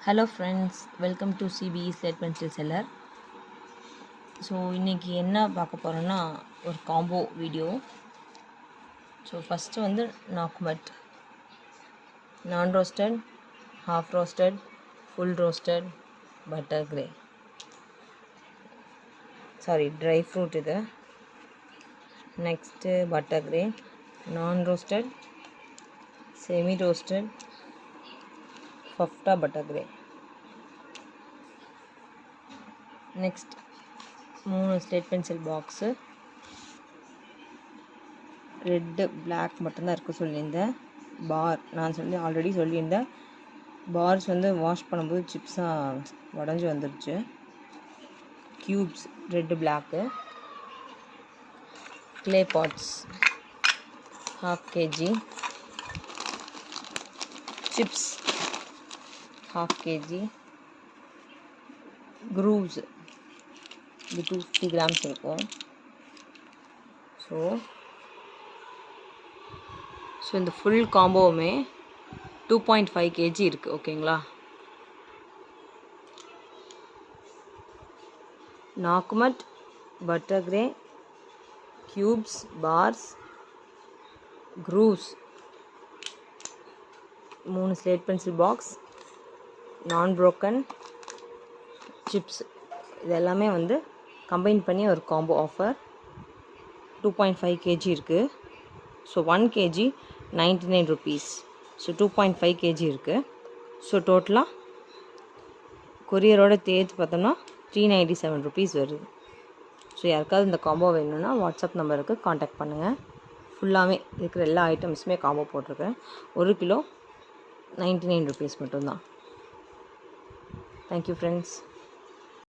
Hello friends, welcome to CBE Slate Pencil Seller. So இன்றைக்கி என்ன பார்க்க போகிறோன்னா ஒரு காம்போ வீடியோ. ஸோ ஃபஸ்ட்டு வந்து நாக்குமட் non roasted, half roasted, full roasted, butter grey, dry fruit இது. Next butter grey, non roasted, semi roasted, ஃபஃப்டா butter grey. Next 3 slate pencil box, red black மட்டும்தான் இருக்க சொல்லியிருந்தேன். பார் நான் ஆல்ரெடி சொல்லியிருந்தேன். பார்ஸ் வந்து வாஷ் பண்ணும்போது சிப்ஸாக உடஞ்சி வந்துடுச்சு. Cubes red block, clay pots 1/2 kg, chips 1/2 kg, grooves இது 250 grams இருக்கும். ஸோ இந்த ஃபுல் காம்போவுமே 2.5 kg இருக்குது. ஓகேங்களா? நாக்குமட், butter grey, cubes, bars, grooves, 3 slate pencil box, non broken, chips, இது எல்லாமே வந்து கம்பைன் பண்ணி ஒரு காம்போ ஆஃபர் 2.5 kg இருக்குது. So 1 kg 99 rupees. So 2.5 kg இருக்குது. ஸோ டோட்டலாக கொரியரோட தேர்த்து பார்த்தோம்னா 397 rupees வருது. ஸோ யாருக்காவது இந்த காம்போ வேணும்னா வாட்ஸ்அப் நம்பருக்கு காண்டாக்ட் பண்ணுங்கள். ஃபுல்லாகவே இருக்கிற எல்லா ஐட்டம்ஸுமே காம்போ போட்டிருக்கேன். 1 கிலோ 99 rupees மட்டும்தான். Thank you friends.